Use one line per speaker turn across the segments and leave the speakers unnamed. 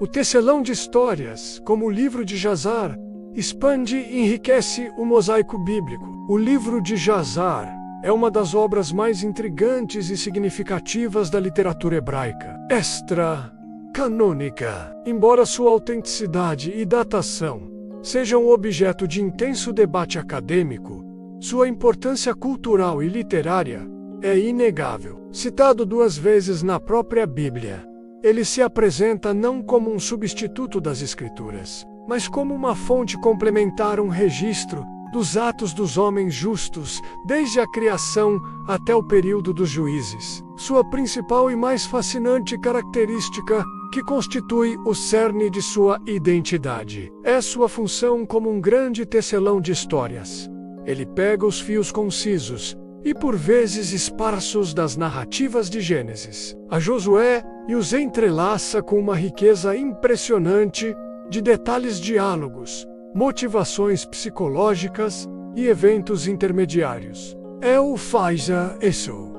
O tecelão de histórias, como o livro de Jazar, expande e enriquece o mosaico bíblico. O livro de Jazar é uma das obras mais intrigantes e significativas da literatura hebraica. Extra-canônica. Embora sua autenticidade e datação sejam objeto de intenso debate acadêmico, sua importância cultural e literária é inegável. Citado 2 vezes na própria Bíblia, ele se apresenta não como um substituto das Escrituras, mas como uma fonte complementar, um registro dos atos dos homens justos, desde a criação até o período dos juízes. Sua principal e mais fascinante característica, que constitui o cerne de sua identidade, é sua função como um grande tecelão de histórias. Ele pega os fios concisos e por vezes esparsos das narrativas de Gênesis a Josué e os entrelaça com uma riqueza impressionante de detalhes, diálogos, motivações psicológicas e eventos intermediários. Ele faz isso.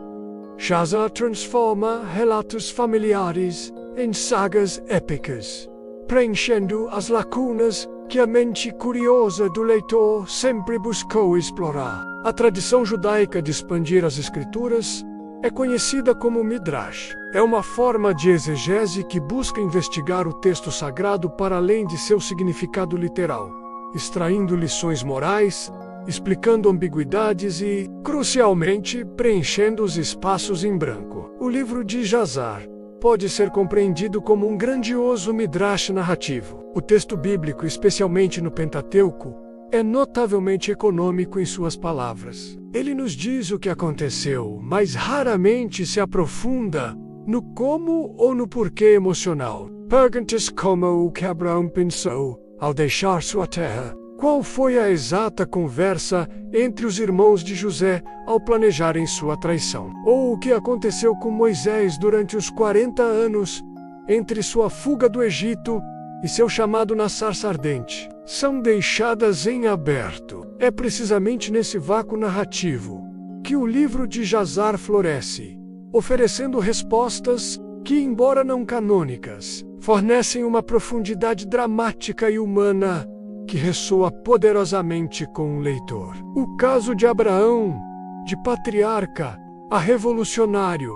Jazar transforma relatos familiares em sagas épicas, preenchendo as lacunas que a mente curiosa do leitor sempre buscou explorar. A tradição judaica de expandir as escrituras é conhecida como Midrash. É uma forma de exegese que busca investigar o texto sagrado para além de seu significado literal, extraindo lições morais, explicando ambiguidades e, crucialmente, preenchendo os espaços em branco. O livro de Jazar pode ser compreendido como um grandioso midrash narrativo. O texto bíblico, especialmente no Pentateuco, é notavelmente econômico em suas palavras. Ele nos diz o que aconteceu, mas raramente se aprofunda no como ou no porquê emocional. Perguntas como o que Abraão pensou ao deixar sua terra. Qual foi a exata conversa entre os irmãos de José ao planejarem sua traição? Ou o que aconteceu com Moisés durante os 40 anos entre sua fuga do Egito e seu chamado na sarça ardente? São deixadas em aberto. É precisamente nesse vácuo narrativo que o livro de Jazar floresce, oferecendo respostas que, embora não canônicas, fornecem uma profundidade dramática e humana que ressoa poderosamente com o leitor. O caso de Abraão, de patriarca a revolucionário,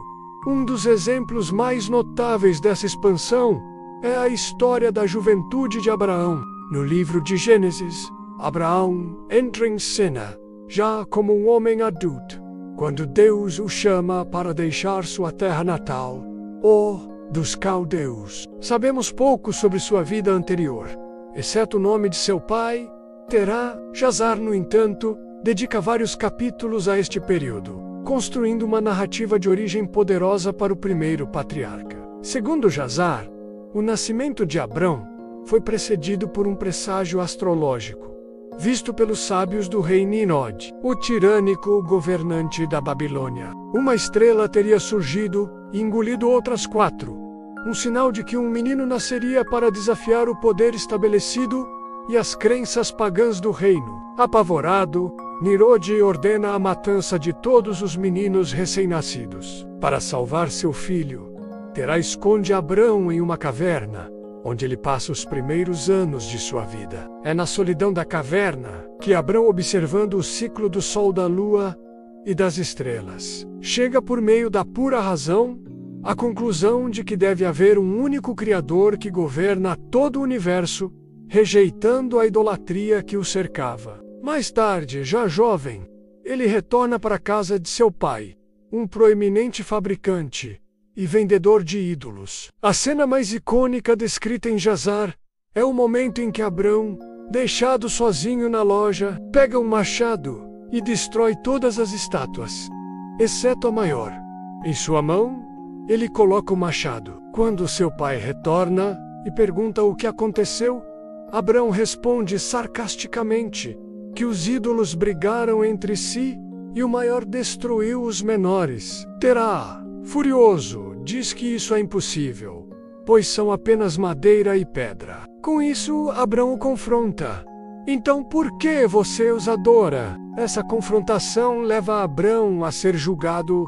um dos exemplos mais notáveis dessa expansão, é a história da juventude de Abraão. No livro de Gênesis, Abraão entra em cena, já como um homem adulto, quando Deus o chama para deixar sua terra natal, dos caldeus. Sabemos pouco sobre sua vida anterior, exceto o nome de seu pai, Terá. Jazar, no entanto, dedica vários capítulos a este período, construindo uma narrativa de origem poderosa para o primeiro patriarca. Segundo Jazar, o nascimento de Abrão foi precedido por um presságio astrológico, visto pelos sábios do rei Nimrod, o tirânico governante da Babilônia. Uma estrela teria surgido e engolido outras 4, um sinal de que um menino nasceria para desafiar o poder estabelecido e as crenças pagãs do reino. Apavorado, Nimrod ordena a matança de todos os meninos recém-nascidos. Para salvar seu filho, Terá esconde Abrão em uma caverna, onde ele passa os primeiros anos de sua vida. É na solidão da caverna que Abrão, observando o ciclo do sol, da lua e das estrelas, chega, por meio da pura razão, à conclusão de que deve haver um único Criador que governa todo o universo, rejeitando a idolatria que o cercava. Mais tarde, já jovem, ele retorna para a casa de seu pai, um proeminente fabricante e vendedor de ídolos. A cena mais icônica descrita em Jazar é o momento em que Abrão, deixado sozinho na loja, pega um machado e destrói todas as estátuas, exceto a maior. Em sua mão, ele coloca o machado. Quando seu pai retorna e pergunta o que aconteceu, Abrão responde sarcasticamente que os ídolos brigaram entre si e o maior destruiu os menores. Terá, furioso, diz que isso é impossível, pois são apenas madeira e pedra. Com isso, Abrão o confronta. Então por que você os adora? Essa confrontação leva Abrão a ser julgado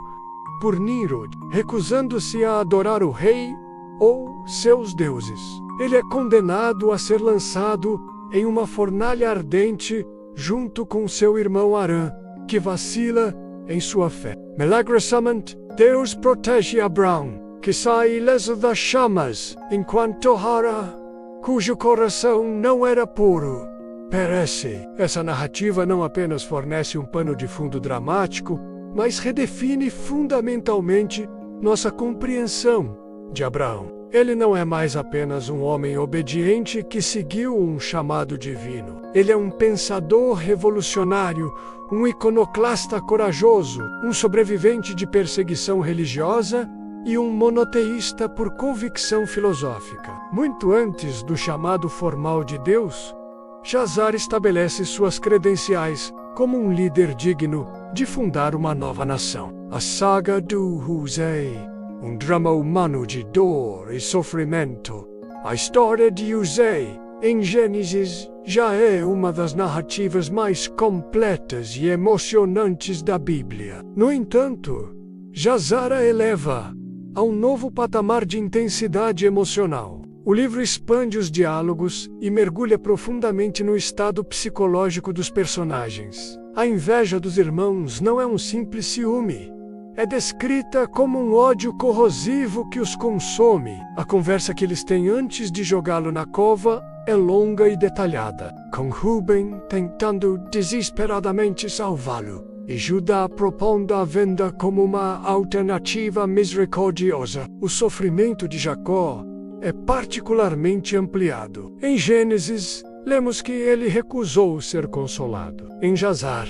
por Nimrod, recusando-se a adorar o rei ou seus deuses. ele é condenado a ser lançado em uma fornalha ardente junto com seu irmão Arã, que vacila em sua fé. Milagrosamente, Deus protege Abraão, que sai ileso das chamas, enquanto Hara, cujo coração não era puro, perece. Essa narrativa não apenas fornece um pano de fundo dramático, mas redefine fundamentalmente nossa compreensão de Abraão. Ele não é mais apenas um homem obediente que seguiu um chamado divino. Ele é um pensador revolucionário, um iconoclasta corajoso, um sobrevivente de perseguição religiosa e um monoteísta por convicção filosófica. Muito antes do chamado formal de Deus, Jazar estabelece suas credenciais como um líder digno de fundar uma nova nação. A saga do Hosea, um drama humano de dor e sofrimento. A história de Hosea, em Gênesis, já é uma das narrativas mais completas e emocionantes da Bíblia. No entanto, Jazar a eleva a um novo patamar de intensidade emocional. O livro expande os diálogos e mergulha profundamente no estado psicológico dos personagens. A inveja dos irmãos não é um simples ciúme. É descrita como um ódio corrosivo que os consome. A conversa que eles têm antes de jogá-lo na cova é longa e detalhada, com Rubem tentando desesperadamente salvá-lo e Judá propondo a venda como uma alternativa misericordiosa. O sofrimento de Jacó é particularmente ampliado. Em Gênesis, lemos que ele recusou ser consolado. Em Jazar,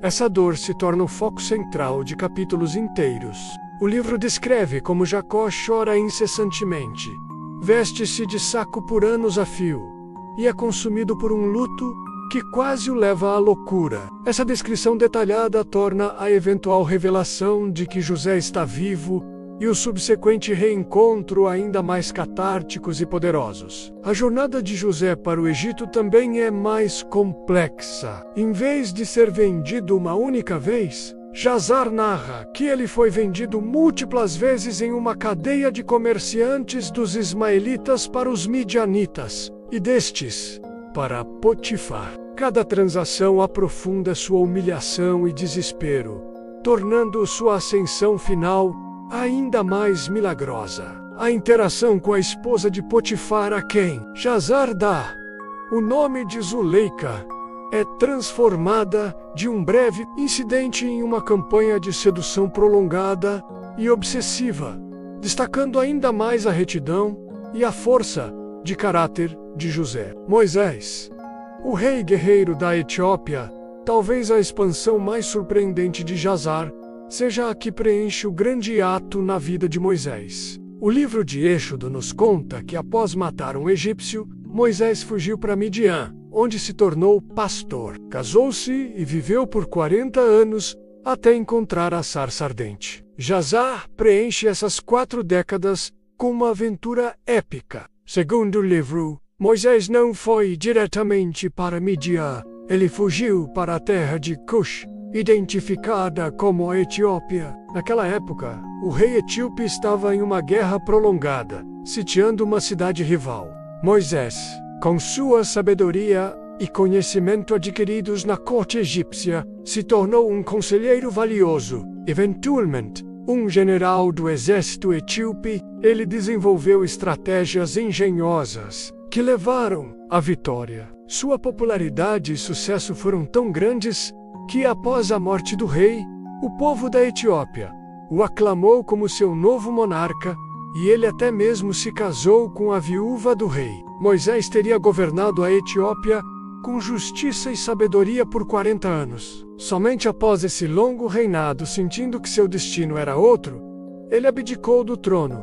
essa dor se torna o foco central de capítulos inteiros. O livro descreve como Jacó chora incessantemente, veste-se de saco por anos a fio e é consumido por um luto que quase o leva à loucura. Essa descrição detalhada torna a eventual revelação de que José está vivo e o subsequente reencontro ainda mais catárticos e poderosos. A jornada de José para o Egito também é mais complexa. Em vez de ser vendido uma única vez, Jazar narra que ele foi vendido múltiplas vezes em uma cadeia de comerciantes dos ismaelitas para os midianitas, e destes para Potifar. Cada transação aprofunda sua humilhação e desespero, tornando sua ascensão final ainda mais milagrosa. A interação com a esposa de Potifar, a quem Jazar dá o nome de Zuleika, é transformada de um breve incidente em uma campanha de sedução prolongada e obsessiva, destacando ainda mais a retidão e a força de caráter de José. Moisés, o rei guerreiro da Etiópia, talvez a expansão mais surpreendente de Jazar, seja a que preenche o grande ato na vida de Moisés. O livro de Êxodo nos conta que após matar um egípcio, Moisés fugiu para Midian, onde se tornou pastor. Casou-se e viveu por 40 anos até encontrar a sarça ardente. Jazar preenche essas 4 décadas com uma aventura épica. Segundo o livro, Moisés não foi diretamente para Midian, ele fugiu para a terra de Cush, identificada como a Etiópia. Naquela época, o rei etíope estava em uma guerra prolongada, sitiando uma cidade rival. Moisés, com sua sabedoria e conhecimento adquiridos na corte egípcia, se tornou um conselheiro valioso. Eventualmente, um general do exército etíope, ele desenvolveu estratégias engenhosas que levaram à vitória. Sua popularidade e sucesso foram tão grandes que, após a morte do rei, o povo da Etiópia o aclamou como seu novo monarca, e ele até mesmo se casou com a viúva do rei. Moisés teria governado a Etiópia com justiça e sabedoria por 40 anos. Somente após esse longo reinado, sentindo que seu destino era outro, ele abdicou do trono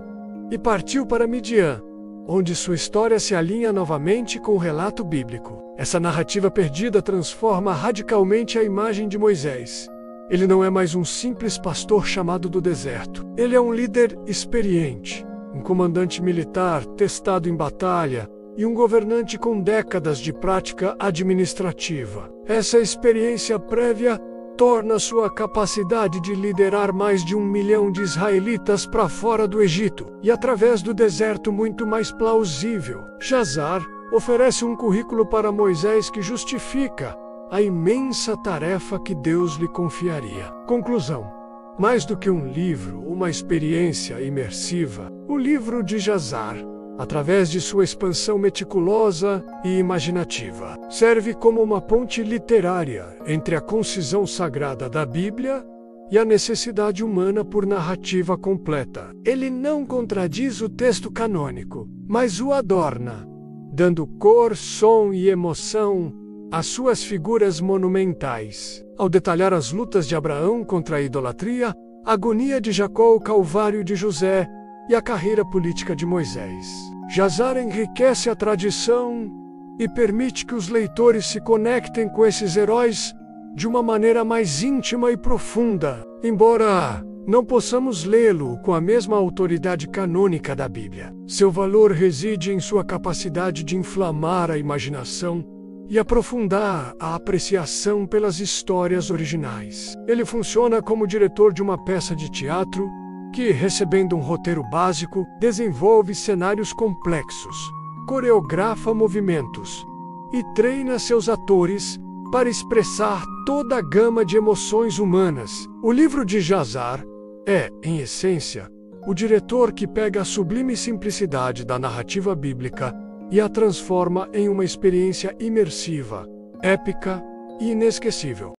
e partiu para Midian, onde sua história se alinha novamente com o relato bíblico. Essa narrativa perdida transforma radicalmente a imagem de Moisés. Ele não é mais um simples pastor chamado do deserto. Ele é um líder experiente, um comandante militar testado em batalha e um governante com décadas de prática administrativa. Essa experiência prévia torna sua capacidade de liderar mais de 1 milhão de israelitas para fora do Egito e através do deserto muito mais plausível. Jazar oferece um currículo para Moisés que justifica a imensa tarefa que Deus lhe confiaria. Conclusão: mais do que um livro, uma experiência imersiva, o livro de Jazar, através de sua expansão meticulosa e imaginativa, serve como uma ponte literária entre a concisão sagrada da Bíblia e a necessidade humana por narrativa completa. Ele não contradiz o texto canônico, mas o adorna, dando cor, som e emoção às suas figuras monumentais. Ao detalhar as lutas de Abraão contra a idolatria, a agonia de Jacó, o calvário de José e a carreira política de Moisés, Jazar enriquece a tradição e permite que os leitores se conectem com esses heróis de uma maneira mais íntima e profunda, embora não possamos lê-lo com a mesma autoridade canônica da Bíblia. Seu valor reside em sua capacidade de inflamar a imaginação e aprofundar a apreciação pelas histórias originais. Ele funciona como diretor de uma peça de teatro que, recebendo um roteiro básico, desenvolve cenários complexos, coreografa movimentos e treina seus atores para expressar toda a gama de emoções humanas. O livro de Jazar é, em essência, o diretor que pega a sublime simplicidade da narrativa bíblica e a transforma em uma experiência imersiva, épica e inesquecível.